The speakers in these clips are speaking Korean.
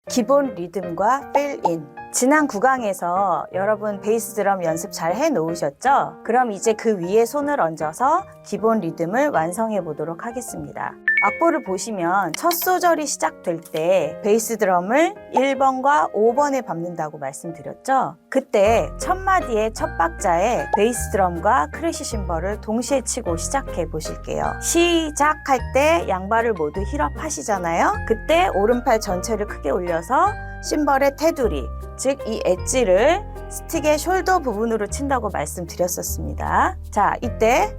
기본 리듬과 필인. 지난 구강에서 여러분 베이스 드럼 연습 잘 해 놓으셨죠? 그럼 이제 그 위에 손을 얹어서 기본 리듬을 완성해 보도록 하겠습니다. 악보를 보시면 첫 소절이 시작될 때 베이스 드럼을 1번과 5번에 밟는다고 말씀드렸죠? 그때 첫 마디의 첫 박자에 베이스 드럼과 크래쉬 심벌을 동시에 치고 시작해 보실게요. 시작할 때 양발을 모두 힐업 하시잖아요? 그때 오른팔 전체를 크게 올려서 심벌의 테두리, 즉 이 엣지를 스틱의 숄더 부분으로 친다고 말씀드렸었습니다. 자, 이때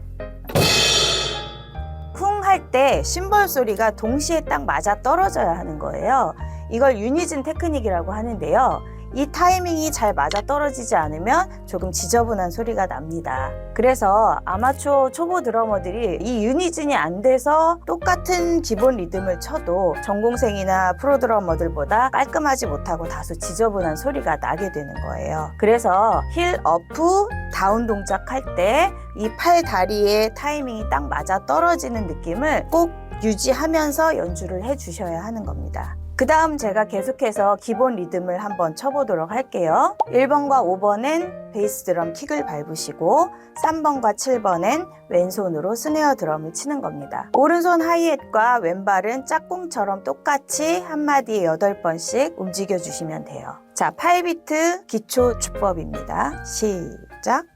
쿵 할 때 심벌 소리가 동시에 딱 맞아 떨어져야 하는 거예요. 이걸 유니즌 테크닉이라고 하는데요. 이 타이밍이 잘 맞아 떨어지지 않으면 조금 지저분한 소리가 납니다. 그래서 아마추어 초보 드러머들이 이 유니즌이 안 돼서 똑같은 기본 리듬을 쳐도 전공생이나 프로 드러머들보다 깔끔하지 못하고 다소 지저분한 소리가 나게 되는 거예요. 그래서 힐 어프 다운 동작할 때 이 팔 다리의 타이밍이 딱 맞아 떨어지는 느낌을 꼭 유지하면서 연주를 해 주셔야 하는 겁니다. 그 다음 제가 계속해서 기본 리듬을 한번 쳐보도록 할게요. 1번과 5번엔 베이스 드럼 킥을 밟으시고 3번과 7번엔 왼손으로 스네어 드럼을 치는 겁니다. 오른손 하이햇과 왼발은 짝꿍처럼 똑같이 한 마디에 8번씩 움직여 주시면 돼요. 자, 8비트 기초 주법입니다. 시작!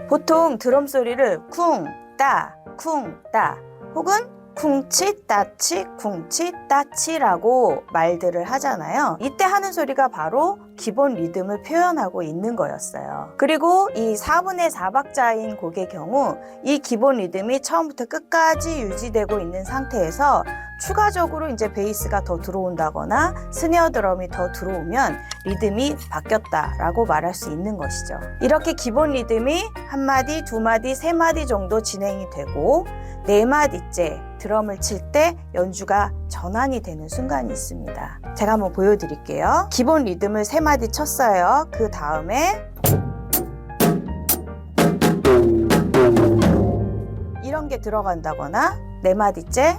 보통 드럼 소리를 쿵, 따, 쿵, 따 혹은 쿵치, 따치, 쿵치, 따치라고 말들을 하잖아요. 이때 하는 소리가 바로 기본 리듬을 표현하고 있는 거였어요. 그리고 이 4분의 4박자인 곡의 경우 이 기본 리듬이 처음부터 끝까지 유지되고 있는 상태에서 추가적으로 이제 베이스가 더 들어온다거나 스네어 드럼이 더 들어오면 리듬이 바뀌었다라고 말할 수 있는 것이죠. 이렇게 기본 리듬이 한 마디, 두 마디, 세 마디 정도 진행이 되고 네 마디째 드럼을 칠 때 연주가 전환이 되는 순간이 있습니다. 제가 한번 보여드릴게요. 기본 리듬을 세 마디 쳤어요. 그 다음에 이런 게 들어간다거나 네 마디째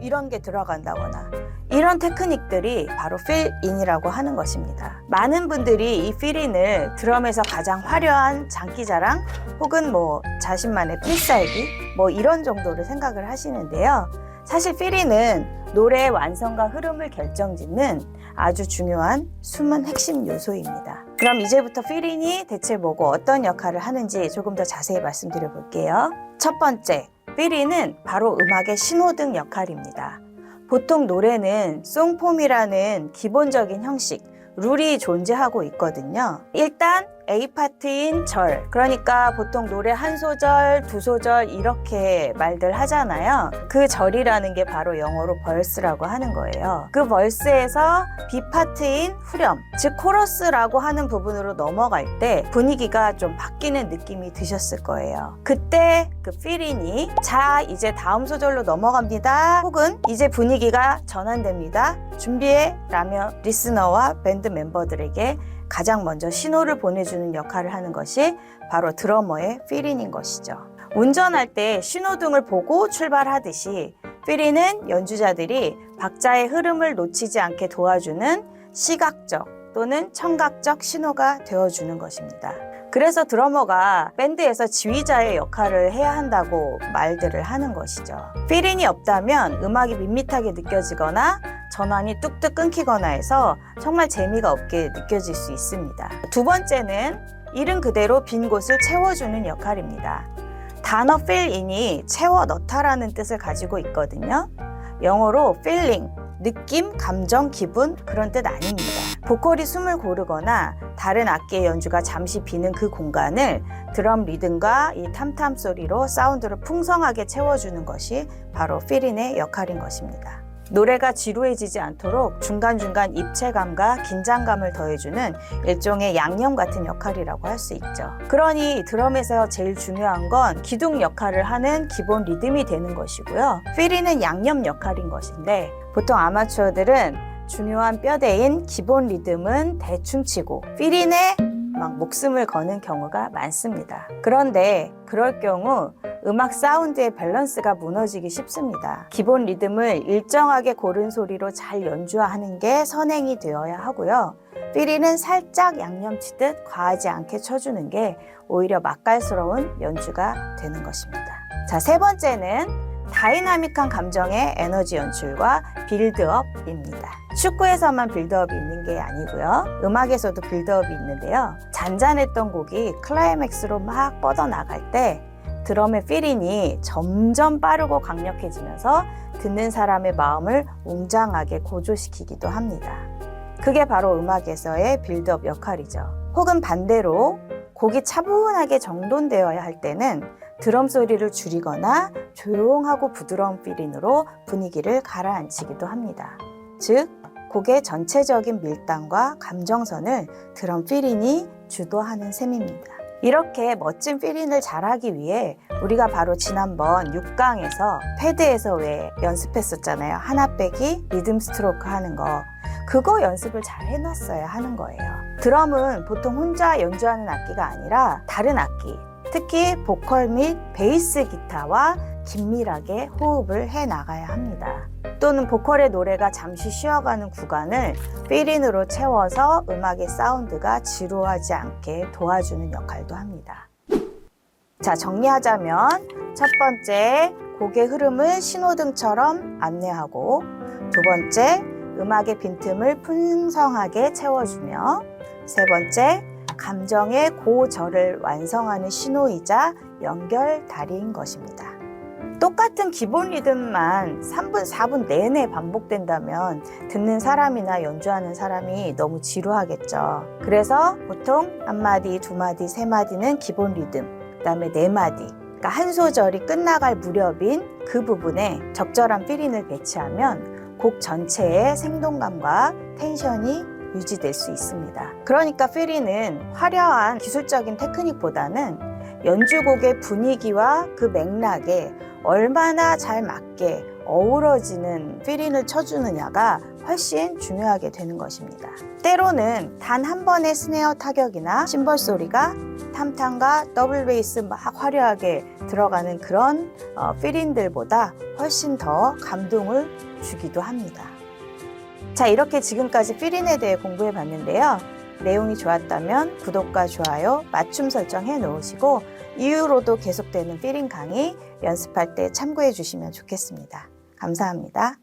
이런 게 들어간다거나 이런 테크닉들이 바로 필인이라고 하는 것입니다. 많은 분들이 이 필인을 드럼에서 가장 화려한 장기자랑 혹은 자신만의 필살기 이런 정도로 생각을 하시는데요. 사실 필인은 노래의 완성과 흐름을 결정짓는 아주 중요한 숨은 핵심 요소입니다. 그럼 이제부터 필인이 대체 뭐고 어떤 역할을 하는지 조금 더 자세히 말씀드려 볼게요. 첫 번째, 필인은 바로 음악의 신호등 역할입니다. 보통 노래는 송폼이라는 기본적인 형식, 룰이 존재하고 있거든요. 일단 A 파트인 절, 그러니까 보통 노래 한 소절, 두 소절 이렇게 말들 하잖아요. 그 절이라는 게 바로 영어로 벌스라고 하는 거예요. 그 벌스에서 B 파트인 후렴, 즉 코러스라고 하는 부분으로 넘어갈 때 분위기가 좀 바뀌는 느낌이 드셨을 거예요. 그때 그 필인이 자, 이제 다음 소절로 넘어갑니다. 혹은 이제 분위기가 전환됩니다. 준비해 라며 리스너와 밴드 멤버들에게 가장 먼저 신호를 보내주는 역할을 하는 것이 바로 드러머의 필인인 것이죠. 운전할 때 신호등을 보고 출발하듯이 필인은 연주자들이 박자의 흐름을 놓치지 않게 도와주는 시각적 또는 청각적 신호가 되어주는 것입니다. 그래서 드러머가 밴드에서 지휘자의 역할을 해야 한다고 말들을 하는 것이죠. 필인이 없다면 음악이 밋밋하게 느껴지거나 전환이 뚝뚝 끊기거나 해서 정말 재미가 없게 느껴질 수 있습니다. 두 번째는 이름 그대로 빈 곳을 채워주는 역할입니다. 단어 필인이 채워 넣다라는 뜻을 가지고 있거든요. 영어로 feeling, 느낌, 감정, 기분 그런 뜻 아닙니다. 보컬이 숨을 고르거나 다른 악기의 연주가 잠시 비는 그 공간을 드럼 리듬과 이 탐탐 소리로 사운드를 풍성하게 채워주는 것이 바로 필인의 역할인 것입니다. 노래가 지루해지지 않도록 중간중간 입체감과 긴장감을 더해주는 일종의 양념 같은 역할이라고 할 수 있죠. 그러니 드럼에서 제일 중요한 건 기둥 역할을 하는 기본 리듬이 되는 것이고요. 필이는 양념 역할인 것인데 보통 아마추어들은 중요한 뼈대인 기본 리듬은 대충 치고 필인에 막 목숨을 거는 경우가 많습니다. 그런데 그럴 경우 음악 사운드의 밸런스가 무너지기 쉽습니다. 기본 리듬을 일정하게 고른 소리로 잘 연주하는 게 선행이 되어야 하고요. 필이는 살짝 양념치듯 과하지 않게 쳐주는 게 오히려 맛깔스러운 연주가 되는 것입니다. 자, 세 번째는 다이나믹한 감정의 에너지 연출과 빌드업입니다. 축구에서만 빌드업이 있는 게 아니고요. 음악에서도 빌드업이 있는데요. 잔잔했던 곡이 클라이맥스로 막 뻗어나갈 때 드럼의 필인이 점점 빠르고 강력해지면서 듣는 사람의 마음을 웅장하게 고조시키기도 합니다. 그게 바로 음악에서의 빌드업 역할이죠. 혹은 반대로 곡이 차분하게 정돈되어야 할 때는 드럼 소리를 줄이거나 조용하고 부드러운 필인으로 분위기를 가라앉히기도 합니다. 즉, 곡의 전체적인 밀당과 감정선을 드럼 필인이 주도하는 셈입니다. 이렇게 멋진 필인을 잘하기 위해 우리가 바로 지난번 6강에서 패드에서 왜 연습했었잖아요. 하나 빼기, 리듬 스트로크 하는 거. 그거 연습을 잘 해놨어야 하는 거예요. 드럼은 보통 혼자 연주하는 악기가 아니라 다른 악기, 특히 보컬 및 베이스 기타와 긴밀하게 호흡을 해 나가야 합니다. 또는 보컬의 노래가 잠시 쉬어가는 구간을 필인으로 채워서 음악의 사운드가 지루하지 않게 도와주는 역할도 합니다. 자, 정리하자면 첫 번째, 곡의 흐름을 신호등처럼 안내하고 두 번째, 음악의 빈틈을 풍성하게 채워주며 세 번째, 감정의 고절을 완성하는 신호이자 연결다리인 것입니다. 똑같은 기본 리듬만 3분, 4분 내내 반복된다면 듣는 사람이나 연주하는 사람이 너무 지루하겠죠. 그래서 보통 1마디, 2마디, 3마디는 기본 리듬, 그 다음에 4마디, 그러니까 한 소절이 끝나갈 무렵인 그 부분에 적절한 필인을 배치하면 곡 전체의 생동감과 텐션이 유지될 수 있습니다. 그러니까 필인은 화려한 기술적인 테크닉보다는 연주곡의 분위기와 그 맥락에 얼마나 잘 맞게 어우러지는 필인을 쳐주느냐가 훨씬 중요하게 되는 것입니다. 때로는 단 한 번의 스네어 타격이나 심벌 소리가 탐탐과 더블 베이스 막 화려하게 들어가는 그런 필인들보다 훨씬 더 감동을 주기도 합니다. 자, 이렇게 지금까지 필인에 대해 공부해 봤는데요. 내용이 좋았다면 구독과 좋아요, 맞춤 설정 해 놓으시고 이후로도 계속되는 필인 강의 연습할 때 참고해 주시면 좋겠습니다. 감사합니다.